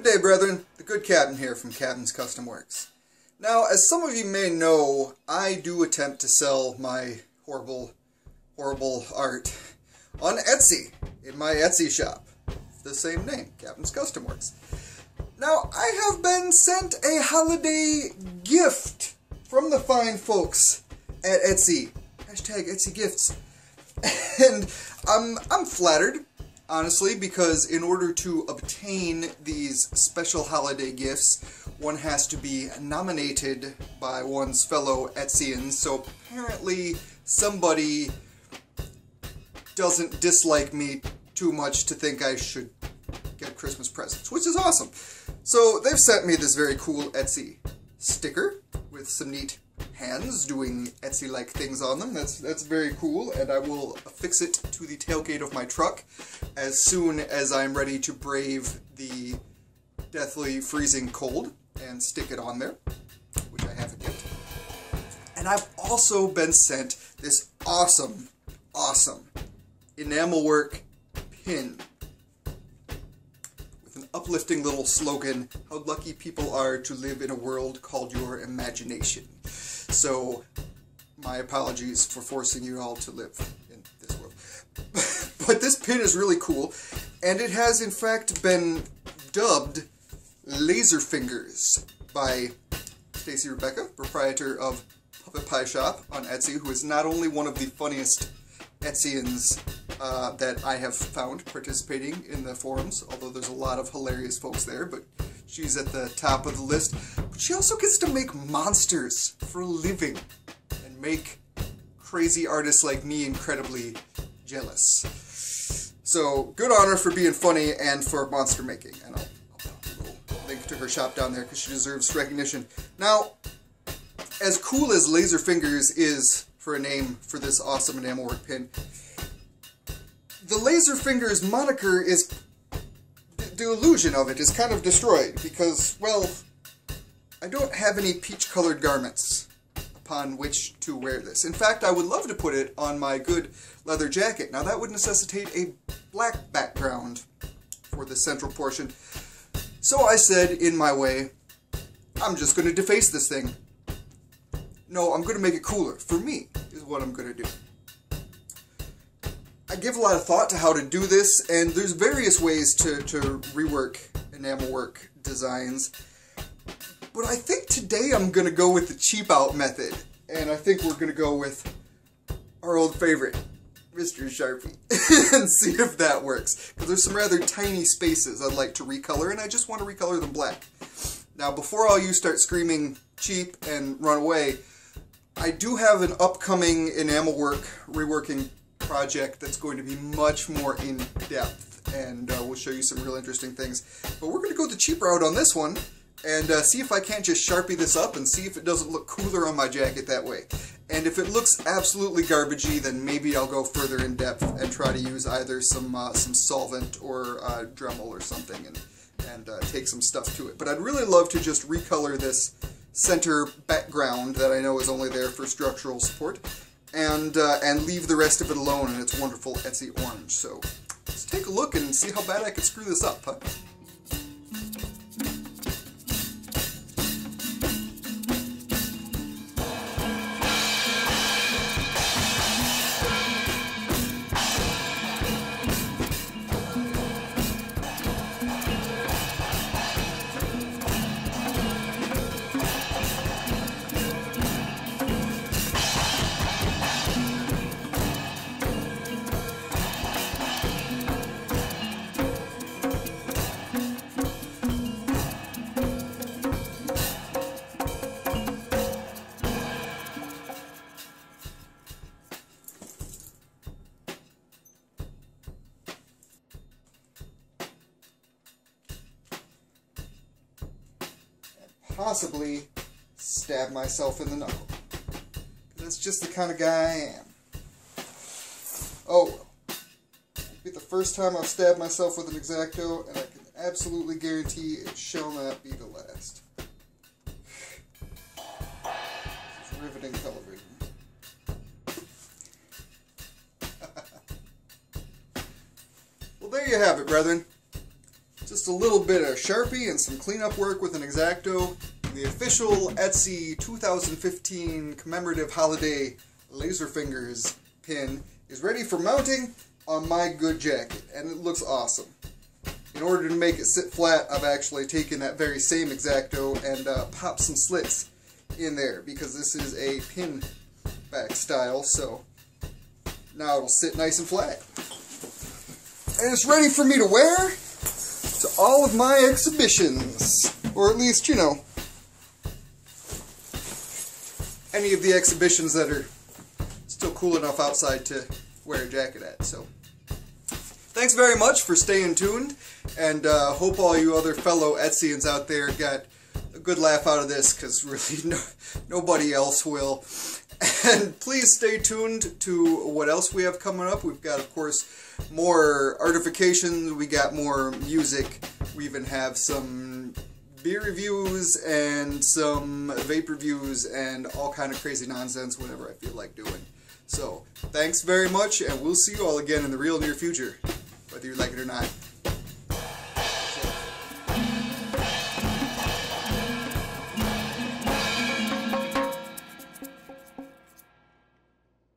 day, brethren. The good captain here from CapnsKustomWorks. Now, as some of you may know, I do attempt to sell my horrible art on Etsy, in my Etsy shop. The same name, CapnsKustomWorks. Now, I have been sent a holiday gift from the fine folks at Etsy. Hashtag Etsy gifts. And I'm flattered, honestly, because in order to obtain these special holiday gifts, one has to be nominated by one's fellow Etsyans. So apparently somebody doesn't dislike me too much to think I should get Christmas presents, which is awesome. So they've sent me this very cool Etsy sticker with some neat hands doing Etsy-like things on them. That's very cool, and I will affix it to the tailgate of my truck as soon as I'm ready to brave the deathly freezing cold and stick it on there, which I haven't yet. And I've also been sent this awesome enamel work pin with an uplifting little slogan, how lucky people are to live in a world called your imagination. So, my apologies for forcing you all to live in this world. But this pin is really cool, and it has in fact been dubbed Laserfingers by Stacey Rebecca, proprietor of Puppet Pie Shop on Etsy, who is not only one of the funniest Etsyans that I have found participating in the forums, although there's a lot of hilarious folks there, but she's at the top of the list. But she also gets to make monsters for a living and make crazy artists like me incredibly jealous. So, good on her for being funny and for monster making. And I'll put a little link to her shop down there because she deserves recognition. Now, as cool as Laserfingers is for a name for this awesome enamel work pin, the Laserfingers moniker is, the illusion of it is kind of destroyed because, well, I don't have any peach-colored garments upon which to wear this. In fact, I would love to put it on my good leather jacket. Now, that would necessitate a black background for the central portion. So I said, in my way, I'm just going to deface this thing. No, I'm going to make it cooler. For me, is what I'm going to do. I give a lot of thought to how to do this, and there's various ways to rework enamel work designs. But I think today I'm going to go with the cheap out method, and I think we're going to go with our old favorite, Mr. Sharpie, and see if that works. Because there's some rather tiny spaces I'd like to recolor, and I just want to recolor them black. Now, before all you start screaming cheap and run away, I do have an upcoming enamel work reworking project that's going to be much more in-depth, and we'll show you some real interesting things. But we're going to go the cheap route on this one, and see if I can't just Sharpie this up and see if it doesn't look cooler on my jacket that way. And if it looks absolutely garbagey, then maybe I'll go further in depth and try to use either some solvent or Dremel or something and take some stuff to it. But I'd really love to just recolor this center background that I know is only there for structural support, and leave the rest of it alone in its wonderful Etsy orange. So let's take a look and see how bad I can screw this up, huh? Possibly stab myself in the knuckle. That's just the kind of guy I am. Oh well. It'll be the first time I've stabbed myself with an X-Acto, and I can absolutely guarantee it shall not be the last. It's riveting television. Well, there you have it, brethren. Just just a little bit of Sharpie and some cleanup work with an X-Acto. The official Etsy 2015 commemorative holiday Laserfingers pin is ready for mounting on my good jacket, and it looks awesome. In order to make it sit flat, I've actually taken that very same X-Acto and popped some slits in there, because this is a pin back style, so now it'll sit nice and flat. And it's ready for me to wear to all of my exhibitions, or at least, you know, any of the exhibitions that are still cool enough outside to wear a jacket at. So thanks very much for staying tuned, and hope all you other fellow Etsyans out there got a good laugh out of this, because really nobody else will. And please stay tuned to what else we have coming up. We've got, of course, more artifications, we got more music, we even have some beer reviews and some vape reviews and all kind of crazy nonsense whenever I feel like doing. So, thanks very much, and we'll see you all again in the real near future, whether you like it or not.